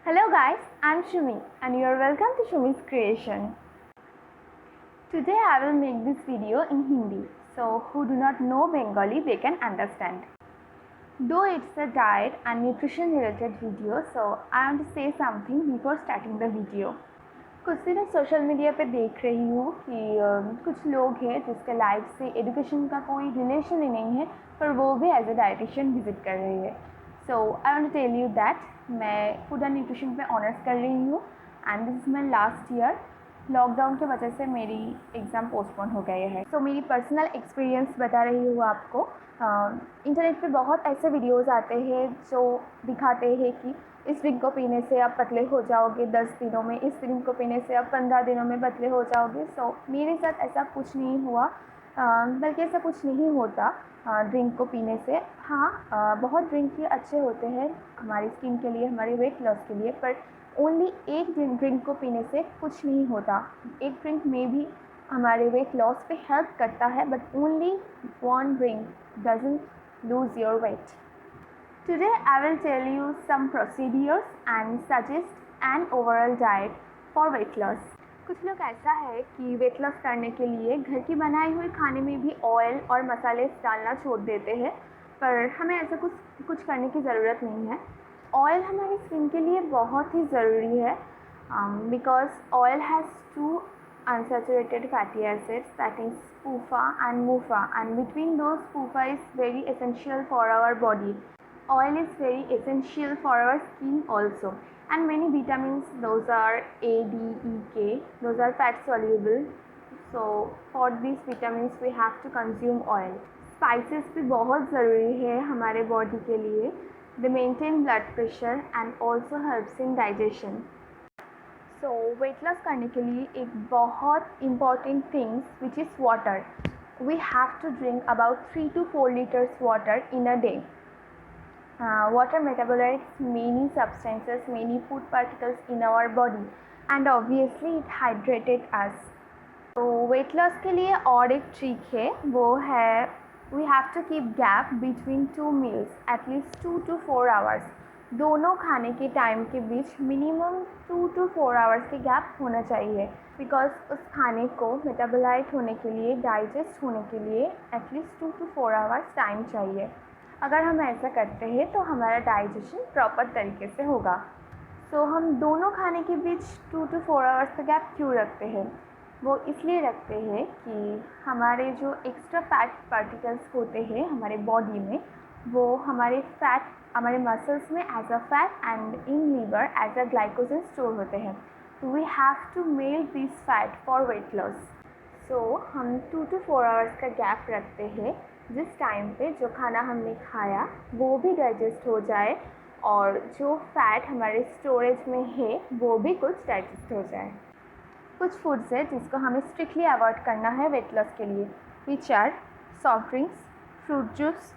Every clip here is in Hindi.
Hello guys, I'm Shumi and you're welcome to Shumi's Creation. Today I will make this video in Hindi, so who do not know Bengali they can understand. Though it's a diet and nutrition related video, so I want to say something before starting the video. कुछ दिनों सोशल मीडिया पे देख रही हूँ कि कुछ लोग हैं जिसके लाइफ से एजुकेशन का कोई रिलेशन ही नहीं है, पर वो भी एज अ डाइटिशियन विजिट कर रही है. So I want to tell you that मैं फूड एंड न्यूट्रिशन पे ऑनर्स कर रही हूँ and this is my last year. Lockdown की वजह से मेरी एग्ज़ाम पोस्टपोन हो गए हैं. सो मेरी पर्सनल एक्सपीरियंस बता रही हूँ आपको. इंटरनेट पे बहुत ऐसे वीडियोज़ आते हैं जो दिखाते हैं कि इस ड्रिंक को पीने से आप पतले हो जाओगे 10 दिनों में, इस ड्रिंक को पीने से आप 15 दिनों में पतले हो जाओगे. सो मेरे साथ ऐसा कुछ नहीं हुआ, बल्कि ऐसा कुछ नहीं होता ड्रिंक को पीने से. हाँ, बहुत ड्रिंक ये अच्छे होते हैं हमारी स्किन के लिए, हमारे वेट लॉस के लिए, पर ओनली एक ड्रिंक को पीने से कुछ नहीं होता. एक ड्रिंक में भी हमारे वेट लॉस पे हेल्प करता है, but only one drink doesn't lose your weight. Today I will tell you some procedures and suggest an overall diet for weight loss. कुछ लोग ऐसा है कि वेट लॉस करने के लिए घर की बनाई हुई खाने में भी ऑयल और मसाले डालना छोड़ देते हैं, पर हमें ऐसा कुछ करने की ज़रूरत नहीं है. ऑयल हमारी स्किन के लिए बहुत ही ज़रूरी है because oil has to unsaturated fatty acids, that is PUFA and MUFA, and between those PUFA is very essential for our body. Oil is very essential for our skin also, and many vitamins, those are A, D, E, K, those are fat soluble. So for these vitamins we have to consume oil. Spices भी बहुत ज़रूरी है हमारे body के लिए. They maintain blood pressure and also helps in digestion. So weight loss करने के लिए एक बहुत important things which is water. We have to drink about 3 to 4 liters water in a day. Water metabolites many substances, many food particles in our body, and obviously it hydrated us. तो weight loss के लिए और एक trick है, वो है we have to keep gap between 2 meals at least 2 to 4 hours. दोनों खाने के टाइम के बीच मिनिमम 2 to 4 आवर्स के गैप होना चाहिए, बिकॉज उस खाने को मेटाबोलाइट होने के लिए, डाइजेस्ट होने के लिए एटलीस्ट 2 to 4 आवर्स टाइम चाहिए. अगर हम ऐसा करते हैं तो हमारा डाइजेशन प्रॉपर तरीके से होगा. सो हम दोनों खाने के बीच 2 to 4 आवर्स का गैप क्यों रखते हैं? वो इसलिए रखते हैं कि हमारे जो एक्स्ट्रा फैट पार्टिकल्स होते हैं हमारे बॉडी में, वो हमारे मसल्स में as a fat and in liver as a glycogen store होते हैं. तो we have to melt this fat for weight loss. So हम 2 to 4 आवर्स का गैप रखते हैं, जिस टाइम पे जो खाना हमने खाया वो भी डाइजेस्ट हो जाए और जो फैट हमारे स्टोरेज में है वो भी कुछ डाइजेस्ट हो जाए. कुछ फूड्स है जिसको हमें स्ट्रिक्टली अवॉइड करना है वेट लॉस के लिए, which are soft drinks, fruit juice,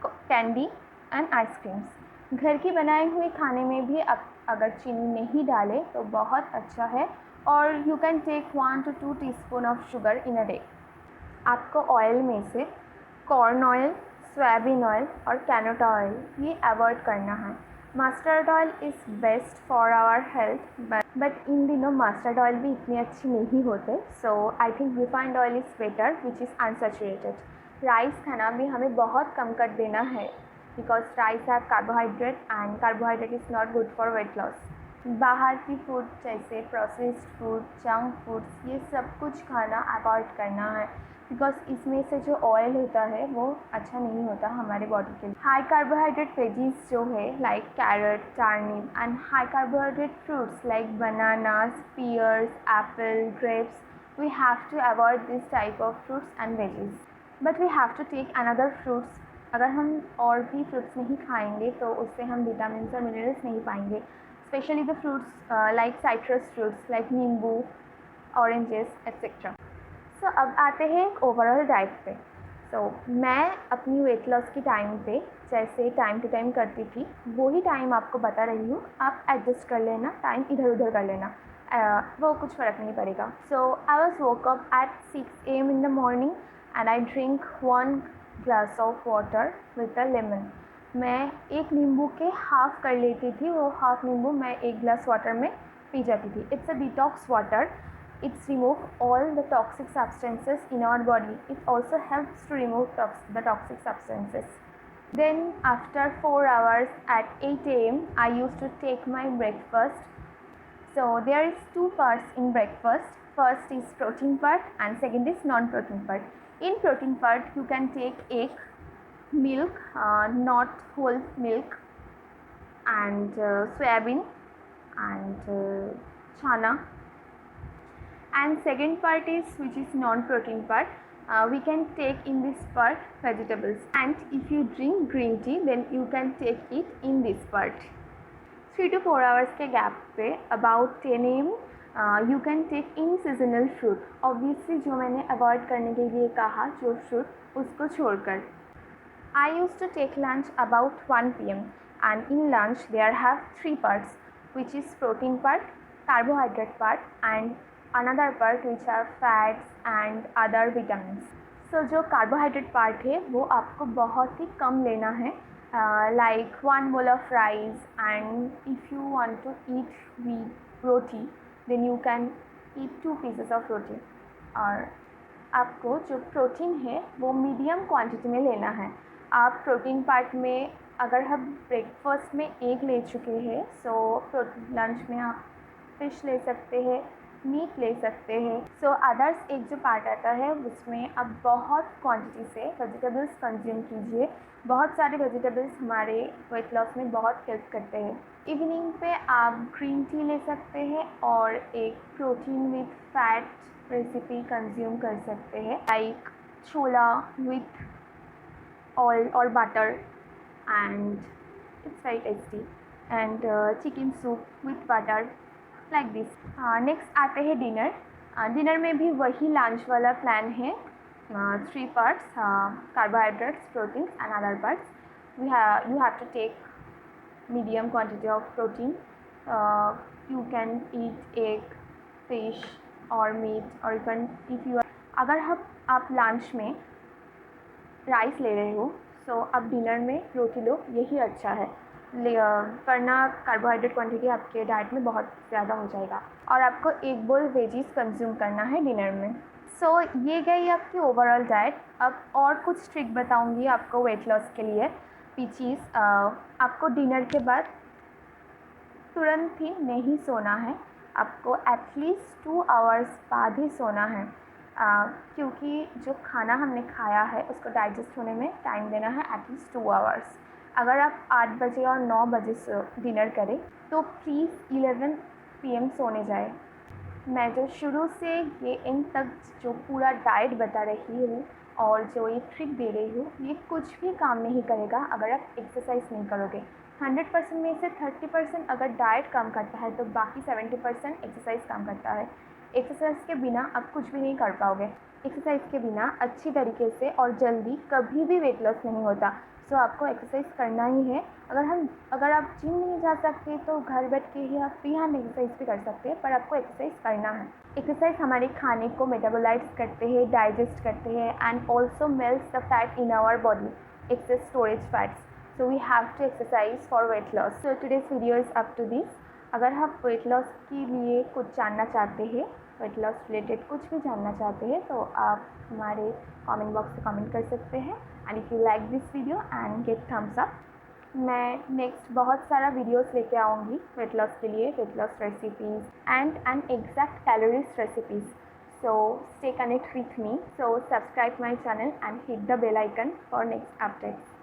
candy and ice creams. घर की बनाई हुई खाने में भी अगर चीनी नहीं डाले तो बहुत अच्छा है, और you can take 1 to 2 teaspoon of sugar in a day. आपको ऑयल में से कॉर्न ऑयल, सोयाबीन ऑयल और कैनोटा ऑयल ये अवॉइड करना है. Mustard oil is best for our health, but इन दिनों मस्टर्ड ऑयल भी इतनी अच्छी नहीं होते. So I think refined oil is better which is unsaturated. Rice खाना भी हमें बहुत कम कर देना है, because rice have carbohydrate and carbohydrate is not good for weight loss. बाहर की फूड जैसे प्रोसेस्ड फूड, जंक फूड्स, ये सब कुछ खाना अवॉइड करना है, बिकॉज इसमें से जो ऑयल होता है वो अच्छा नहीं होता हमारे बॉडी के लिए. हाई कार्बोहाइड्रेट वेजीज जो है like carrot, turnip, and high carbohydrate fruits like bananas, pears, apple, grapes, we have to avoid this type of fruits and veggies. But we have to take another fruits. अगर हम और भी फ्रूट्स नहीं खाएंगे तो उससे हम विटामिन और मिनरल्स नहीं पाएंगे, specially the fruits like citrus fruits like नींबू, ऑरेंजेस एक्सेट्रा. सो अब आते हैं एक ओवरऑल डाइट पे. सो मैं अपनी वेट लॉस की टाइम पे जैसे टाइम टू टाइम करती थी वो ही टाइम आपको बता रही हूँ. आप एडजस्ट कर लेना, टाइम इधर उधर कर लेना, वो कुछ फ़र्क नहीं पड़ेगा. So I was woke up at 6 AM in the morning and I drink 1 glass of water with a lemon. मैं एक नींबू के हाफ़ कर लेती थी, वो हाफ़ नींबू मैं 1 ग्लास वाटर में पी जाती थी. It's a detox water. It's remove all the toxic substances in our body. It also helps to remove the toxic substances. Then after 4 hours at 8 a.m. I used to take my breakfast. So there is two parts in breakfast. First is protein part and second is non-protein part. In protein part you can take egg, milk, not whole milk, and soybean and chana. And second part is which is non-protein part. We can take in this part vegetables, and if you drink green tea then you can take it in this part. 3 to 4 hours के gap पे about 10 am you can take in seasonal fruit. Obviously जो मैंने avoid करने के लिए कहा जो fruit उसको छोड़कर. I used to take lunch about 1 p.m. and in lunch there have 3 parts, which is protein part, carbohydrate part and another part which are fats and other vitamins. So जो carbohydrate part है वो आपको बहुत ही कम लेना है, like 1 bowl of rice, and if you want to eat wheat roti then you can eat 2 pieces of roti. और आपको जो प्रोटीन है वो मीडियम क्वांटिटी में लेना है. आप प्रोटीन पार्ट में अगर हम ब्रेकफास्ट में एग ले चुके हैं सो लंच में आप फिश ले सकते हैं, मीट ले सकते हैं. सो अदर्स एक जो पार्ट आता है उसमें आप बहुत क्वांटिटी से वेजिटेबल्स कंज्यूम कीजिए. बहुत सारे वेजिटेबल्स हमारे वेट लॉस में बहुत हेल्प करते हैं. इवनिंग पे आप ग्रीन टी ले सकते हैं और एक protein with fat recipe consume कर सकते हैं, लाइक छोला विथ ऑयल और butter and it's very tasty, and chicken soup with butter, like this. Next आते हैं डिनर. डिनर में भी वही लंच वाला प्लान है. 3 parts, carbohydrates, proteins and other parts. You have to take medium quantity of protein. You can eat egg, fish or meat, or you can if you are अगर आप लंच में राइस ले रहे हो सो आप डिनर में रोटी लो, यही अच्छा है. वरना कार्बोहाइड्रेट क्वांटिटी आपके डाइट में बहुत ज़्यादा हो जाएगा. और आपको 1 बोल वेजीज कंज्यूम करना है डिनर में. सो ये गई आपकी ओवरऑल डाइट. अब और कुछ ट्रिक बताऊंगी आपको वेट लॉस के लिए, विच इज़ आपको डिनर के बाद तुरंत ही नहीं सोना है. आपको एटलीस्ट 2 आवर्स बाद ही सोना है, क्योंकि जो खाना हमने खाया है उसको डाइजेस्ट होने में टाइम देना है एटलीस्ट 2 आवर्स. अगर आप 8 बजे और 9 बजे से डिनर करें तो प्लीज़ 11 PM सोने जाए. मैं जो शुरू से ये एंड तक जो पूरा डाइट बता रही हूँ और जो ये ट्रिक दे रही हूँ ये कुछ भी काम नहीं करेगा अगर आप एक्सरसाइज नहीं करोगे. 100% में से 30% अगर डाइट काम करता है तो बाकी 70% एक्सरसाइज काम करता है. एक्सरसाइज के बिना आप कुछ भी नहीं कर पाओगे. एक्सरसाइज के बिना अच्छी तरीके से और जल्दी कभी भी वेट लॉस नहीं होता. सो आपको एक्सरसाइज करना ही है. अगर आप जिम नहीं जा सकते तो घर बैठ के ही आप फ्री हैंड एक्सरसाइज भी कर सकते हैं, पर आपको एक्सरसाइज करना है. एक्सरसाइज हमारे खाने को मेटाबोलाइज करते हैं, डाइजेस्ट करते हैं and also melts the fat in our body, excess storage fats. So we have to exercise for weight loss. So today's video is up to this. अगर आप वेट लॉस के लिए कुछ जानना चाहते हैं, वेट लॉस रिलेटेड कुछ भी जानना चाहते हैं तो आप हमारे कमेंट बॉक्स में कमेंट कर सकते हैं. And if you like this video and get thumbs up. मैं नेक्स्ट बहुत सारा वीडियोस लेके आऊँगी वेट लॉस के लिए, weight loss recipes and exact calories recipes. So stay connect with me. So subscribe my channel and hit the bell icon for next updates.